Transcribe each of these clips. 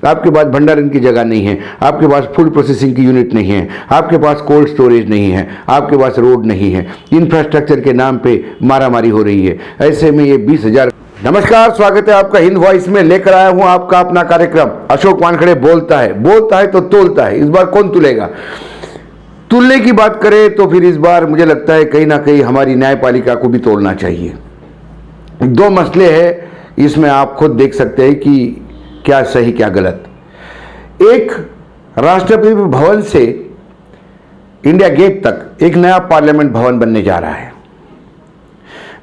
आपके पास भंडारण की जगह नहीं है, आपके पास फूड प्रोसेसिंग की यूनिट नहीं है, आपके पास कोल्ड स्टोरेज नहीं है, आपके पास रोड नहीं है, इंफ्रास्ट्रक्चर के नाम पे मारामारी हो रही है। ऐसे में ये 20,000। नमस्कार, स्वागत है आपका हिंद वॉइस में। लेकर आया हूं आपका अपना कार्यक्रम अशोक वानखड़े बोलता है तो तोलता है। इस बार कौन तुलेगा? तुलने की बात करें तो फिर इस बार मुझे लगता है कहीं ना कहीं हमारी न्यायपालिका को भी तोलना चाहिए। दो मसले हैं, इसमें आप खुद देख सकते हैं कि क्या सही क्या गलत। एक, राष्ट्रपति भवन से इंडिया गेट तक एक नया पार्लियामेंट भवन बनने जा रहा है।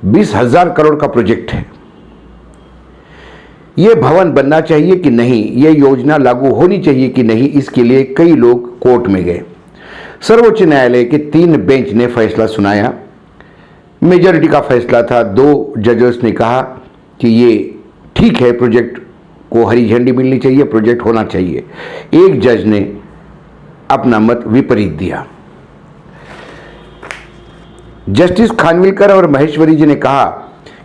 20,000 करोड़ का प्रोजेक्ट है। यह भवन बनना चाहिए कि नहीं, यह योजना लागू होनी चाहिए कि नहीं, इसके लिए कई लोग कोर्ट में गए। सर्वोच्च न्यायालय के 3 बेंच ने फैसला सुनाया। मेजॉरिटी का फैसला था। 2 जजेस ने कहा कि ये ठीक है, प्रोजेक्ट को हरी झंडी मिलनी चाहिए, प्रोजेक्ट होना चाहिए। एक जज ने अपना मत विपरीत दिया। जस्टिस खानविलकर और महेश्वरी जी ने कहा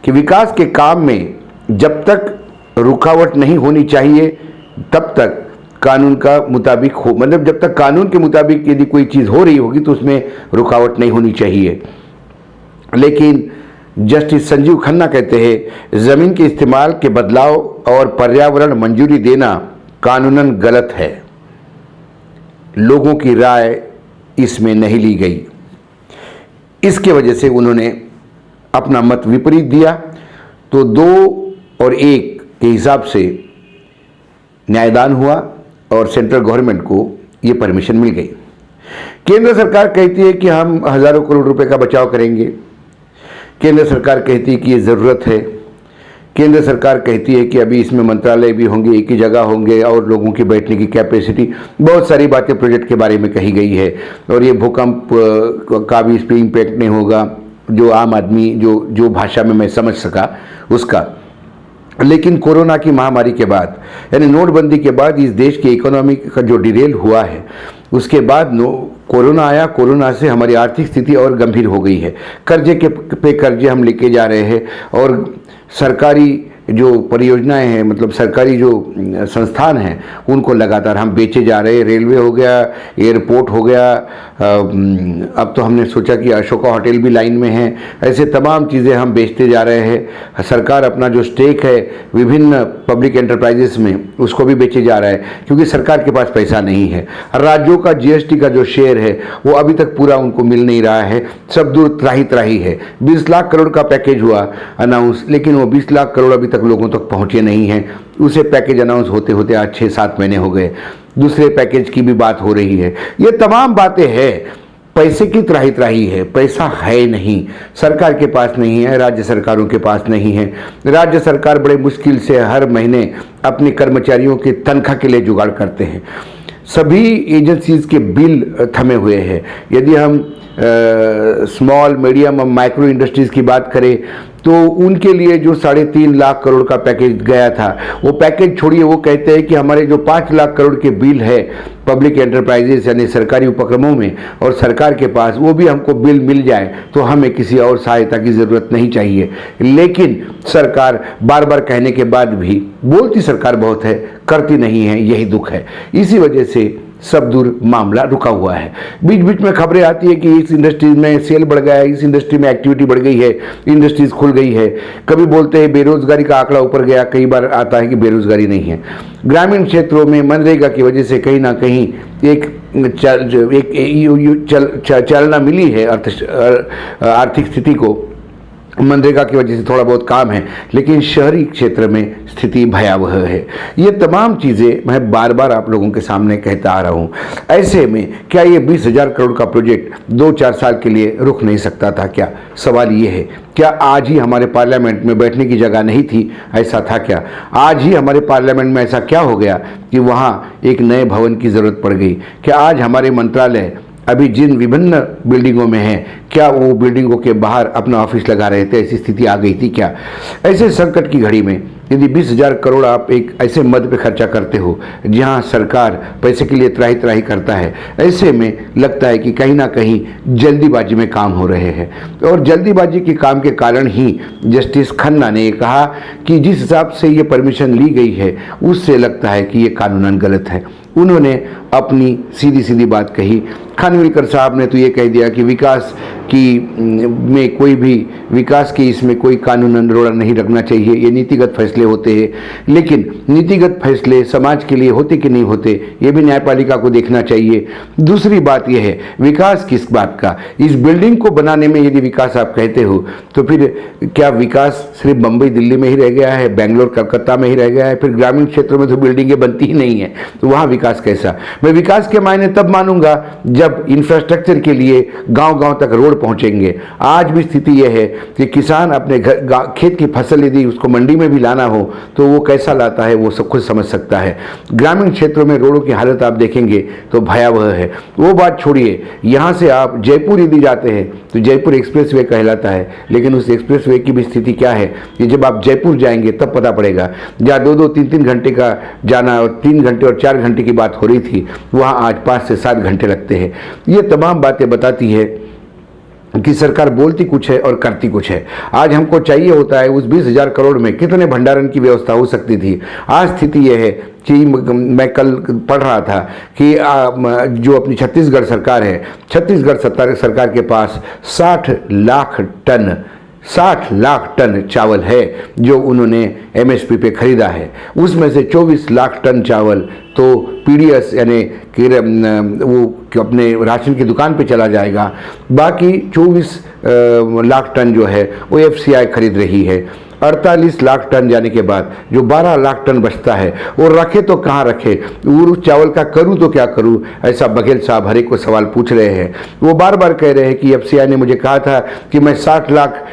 कि विकास के काम में जब तक रुकावट नहीं होनी चाहिए तब तक कानून का मुताबिक हो, मतलब जब तक कानून के मुताबिक यदि कोई चीज़ हो रही होगी तो उसमें रुकावट नहीं होनी चाहिए। लेकिन जस्टिस संजीव खन्ना कहते हैं ज़मीन के इस्तेमाल के बदलाव और पर्यावरण मंजूरी देना कानूनन गलत है। लोगों की राय इसमें नहीं ली गई। इसके वजह से उन्होंने अपना मत विपरीत दिया। तो 2 और 1 के हिसाब से न्यायदान हुआ और सेंट्रल गवर्नमेंट को ये परमिशन मिल गई। केंद्र सरकार कहती है कि हम हज़ारों करोड़ रुपए का बचाव करेंगे। केंद्र सरकार कहती है कि ये ज़रूरत है। केंद्र सरकार कहती है कि अभी इसमें मंत्रालय भी होंगे, एक ही जगह होंगे और लोगों की बैठने की कैपेसिटी, बहुत सारी बातें प्रोजेक्ट के बारे में कही गई है। और ये भूकंप का भी इस पर इम्पैक्ट नहीं होगा, जो आम आदमी जो भाषा में मैं समझ सका उसका। लेकिन कोरोना की महामारी के बाद, यानी नोटबंदी के बाद इस देश की इकोनॉमी का जो डिरेल हुआ है, उसके बाद कोरोना आया। कोरोना से हमारी आर्थिक स्थिति और गंभीर हो गई है। कर्जे पे कर्जे हम लेके जा रहे हैं और सरकारी जो परियोजनाएं हैं, मतलब सरकारी जो संस्थान हैं, उनको लगातार हम बेचे जा रहे हैं। रेलवे हो गया, एयरपोर्ट हो गया, अब तो हमने सोचा कि अशोका होटल भी लाइन में है। ऐसे तमाम चीज़ें हम बेचते जा रहे हैं। सरकार अपना जो स्टेक है विभिन्न पब्लिक एंटरप्राइजेस में, उसको भी बेचे जा रहा है क्योंकि सरकार के पास पैसा नहीं है। राज्यों का जीएसटी का जो शेयर है वो अभी तक पूरा उनको मिल नहीं रहा है, सब दूर त्राही त्राही है। 20 लाख करोड़ का पैकेज हुआ अनाउंस, लेकिन वो 20 लाख करोड़ अभी तक लोगों तक पहुंचे नहीं हैं। उसे पैकेज अनाउंस होते होते आज 6-7 महीने हो गए। दूसरे पैकेज की भी बात हो रही है। ये तमाम बातें हैं, पैसे की त्राही त्राही है। पैसा है नहीं, सरकार के पास नहीं है, राज्य सरकारों के पास नहीं है। राज्य सरकार बड़े मुश्किल से हर महीने अपने कर्मचारियों के तनख्वाह के लिए जुगाड़ करते हैं। सभी एजेंसीज के बिल थमे हुए हैं। यदि हम स्मॉल, मीडियम और माइक्रो इंडस्ट्रीज़ की बात करें तो उनके लिए जो 3.5 लाख करोड़ का पैकेज गया था, वो पैकेज छोड़िए, वो कहते हैं कि हमारे जो 5 लाख करोड़ के बिल है पब्लिक एंटरप्राइजेस यानी सरकारी उपक्रमों में और सरकार के पास, वो भी हमको बिल मिल जाए तो हमें किसी और सहायता की ज़रूरत नहीं चाहिए। लेकिन सरकार बार बार कहने के बाद भी, बोलती सरकार बहुत है, करती नहीं है, यही दुख है। इसी वजह से सब दूर मामला रुका हुआ है। बीच बीच में खबरें आती है कि इस इंडस्ट्रीज में सेल बढ़ गया है, इस इंडस्ट्री में एक्टिविटी बढ़ गई है, इंडस्ट्रीज खुल गई है। कभी बोलते हैं बेरोजगारी का आंकड़ा ऊपर गया, कई बार आता है कि बेरोजगारी नहीं है। ग्रामीण क्षेत्रों में मनरेगा की वजह से कहीं ना कहीं एक चालना मिली है आर्थिक स्थिति को। मनरेगा की वजह से थोड़ा बहुत काम है, लेकिन शहरी क्षेत्र में स्थिति भयावह है। ये तमाम चीज़ें मैं बार बार आप लोगों के सामने कहता आ रहा हूँ। ऐसे में क्या ये 20,000 करोड़ का प्रोजेक्ट 2-4 साल के लिए रुक नहीं सकता था क्या? सवाल ये है। क्या आज ही हमारे पार्लियामेंट में बैठने की जगह नहीं थी, ऐसा था क्या? आज ही हमारे पार्लियामेंट में ऐसा क्या हो गया कि वहाँ एक नए भवन की ज़रूरत पड़ गई? क्या आज हमारे मंत्रालय अभी जिन विभिन्न बिल्डिंगों में हैं, क्या वो बिल्डिंगों के बाहर अपना ऑफिस लगा रहे थे? ऐसी स्थिति आ गई थी क्या? ऐसे संकट की घड़ी में यदि 20,000 करोड़ आप एक ऐसे मद पे खर्चा करते हो जहां सरकार पैसे के लिए त्राही त्राही करता है, ऐसे में लगता है कि कहीं ना कहीं जल्दीबाजी में काम हो रहे हैं। और जल्दीबाजी के काम के कारण ही जस्टिस खन्ना ने कहा कि जिस हिसाब से ये परमिशन ली गई है उससे लगता है कि ये कानूनन गलत है। उन्होंने अपनी सीधी सीधी बात कही। खानविलकर साहब ने तो ये कह दिया कि विकास की इसमें कोई कानूनन रोड़ा नहीं रखना चाहिए, ये नीतिगत फैसले होते हैं। लेकिन नीतिगत फैसले समाज के लिए होते कि नहीं होते, ये भी न्यायपालिका को देखना चाहिए। दूसरी बात यह है, विकास किस बात का? इस बिल्डिंग को बनाने में यदि विकास आप कहते हो तो फिर क्या विकास सिर्फ बम्बई दिल्ली में ही रह गया है, बेंगलोर कलकत्ता में ही रह गया है? फिर ग्रामीण क्षेत्रों में तो बिल्डिंगें बनती ही नहीं है, तो वहाँ विकास कैसा? मैं विकास के मायने तब मानूंगा जब इंफ्रास्ट्रक्चर के लिए गांव-गांव तक रोड पहुंचेंगे। आज भी स्थिति यह है कि किसान अपने खेत की फसल यदि उसको मंडी में भी लाना हो तो वो कैसा लाता है वो सब खुद समझ सकता है। ग्रामीण क्षेत्रों में रोडों की हालत आप देखेंगे तो भयावह है। वो बात छोड़िए, यहाँ से आप जयपुर यदि जाते हैं तो जयपुर एक्सप्रेसवे कहलाता है, लेकिन उस एक्सप्रेसवे की भी स्थिति क्या है कि जब आप जयपुर जाएंगे तब पता पड़ेगा। जहाँ 2-2, 3-3 घंटे का जाना और 3 घंटे और 4 घंटे की बात हो रही थी, वहाँ आज 5 से 7 घंटे लगते हैं। ये तमाम बातें बताती है कि सरकार बोलती कुछ है और करती कुछ है। आज हमको चाहिए होता है उस 20,000 करोड़ में कितने भंडारण की व्यवस्था हो सकती थी। आज स्थिति यह है कि मैं कल पढ़ रहा था कि जो अपनी छत्तीसगढ़ सरकार है, छत्तीसगढ़ सरकार के पास 60 लाख टन चावल है जो उन्होंने एमएसपी पे खरीदा है। उसमें से 24 लाख टन चावल तो पीडीएस यानी कि वो अपने राशन की दुकान पे चला जाएगा। बाकी 24 लाख टन जो है वो एफसीआई खरीद रही है। 48 लाख टन जाने के बाद जो 12 लाख टन बचता है वो रखे तो कहाँ रखे? उस चावल का करूँ तो क्या करूँ, ऐसा बघेल साहब हर एक को सवाल पूछ रहे हैं। वो बार बार कह रहे हैं कि एफसीआई ने मुझे कहा था कि मैं 60 लाख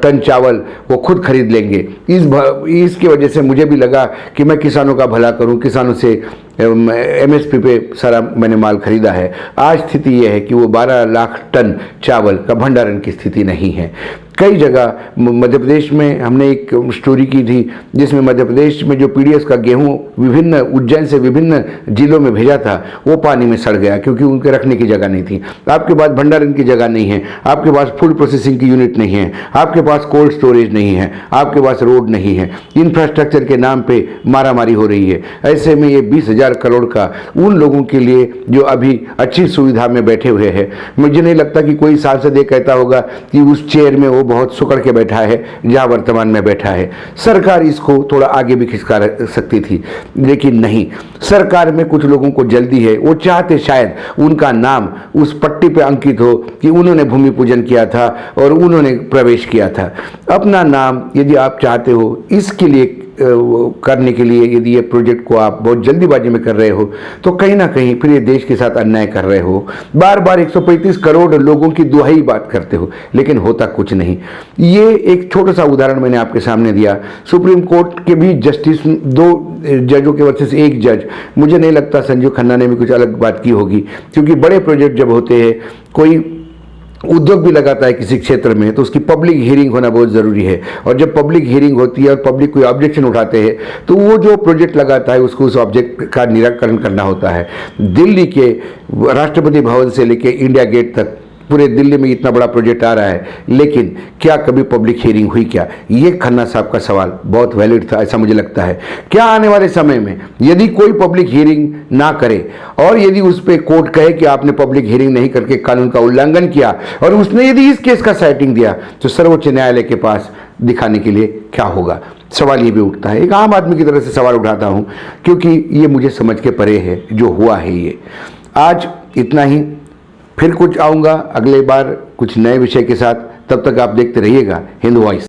टन चावल वो खुद खरीद लेंगे। इसकी वजह से मुझे भी लगा कि मैं किसानों का भला करूँ, किसानों से एमएसपी पे सारा मैंने माल खरीदा है। आज स्थिति यह है कि वो 12 लाख टन चावल का भंडारण की स्थिति नहीं है। कई जगह मध्य प्रदेश में हमने एक स्टोरी की थी जिसमें मध्य प्रदेश में जो पीडीएस का गेहूं विभिन्न उज्जैन से विभिन्न जिलों में भेजा था वो पानी में सड़ गया क्योंकि उनके रखने की जगह नहीं थी। आपके पास भंडारण की जगह नहीं है, आपके पास फूड प्रोसेसिंग की यूनिट नहीं है, आपके पास कोल्ड स्टोरेज नहीं है, आपके पास रोड नहीं है। इंफ्रास्ट्रक्चर के नाम पे मारामारी हो रही है। ऐसे में ये 20,000 करोड़ का उन लोगों के लिए जो अभी अच्छी सुविधा में बैठे हुए हैं, मुझे नहीं लगता कि कोई सांसद ये कहता होगा कि उस चेयर में वो बहुत सुकड़ के बैठा है जहां वर्तमान में बैठा है। सरकार इसको थोड़ा आगे भी खिसका सकती थी, लेकिन नहीं। सरकार में कुछ लोगों को जल्दी है, वो चाहते शायद उनका नाम उस पट्टी पे अंकित हो कि उन्होंने भूमि पूजन किया था और उन्होंने प्रवेश किया था। अपना नाम यदि आप चाहते हो इसके लिए करने के लिए, यदि ये प्रोजेक्ट को आप बहुत जल्दीबाजी में कर रहे हो तो कहीं ना कहीं फिर ये देश के साथ अन्याय कर रहे हो। बार बार 135 करोड़ लोगों की दुहाई बात करते हो लेकिन होता कुछ नहीं। ये एक छोटा सा उदाहरण मैंने आपके सामने दिया। सुप्रीम कोर्ट के भी जस्टिस 2 जजों के वर्सेस 1 जज, मुझे नहीं लगता संजीव खन्ना ने भी कुछ अलग बात की होगी, क्योंकि बड़े प्रोजेक्ट जब होते हैं, कोई उद्योग भी लगाता है किसी क्षेत्र में, तो उसकी पब्लिक हियरिंग होना बहुत ज़रूरी है। और जब पब्लिक हियरिंग होती है और पब्लिक कोई ऑब्जेक्शन उठाते हैं तो वो जो प्रोजेक्ट लगाता है उसको उस ऑब्जेक्ट का निराकरण करना होता है। दिल्ली के राष्ट्रपति भवन से लेके इंडिया गेट तक पूरे दिल्ली में इतना बड़ा प्रोजेक्ट आ रहा है, लेकिन क्या कभी पब्लिक हियरिंग हुई क्या? ये खन्ना साहब का सवाल बहुत वैलिड था, ऐसा मुझे लगता है। क्या आने वाले समय में यदि कोई पब्लिक हियरिंग ना करे और यदि उस पर कोर्ट कहे कि आपने पब्लिक हियरिंग नहीं करके कानून का उल्लंघन किया और उसने यदि इस केस का साइटिंग दिया तो सर्वोच्च न्यायालय के पास दिखाने के लिए क्या होगा? सवाल ये भी उठता है। एक आम आदमी की तरह से सवाल उठाता हूँ क्योंकि ये मुझे समझ के परे है जो हुआ है। ये आज इतना ही, फिर कुछ आऊँगा अगले बार कुछ नए विषय के साथ। तब तक आप देखते रहिएगा हिंद वॉइस।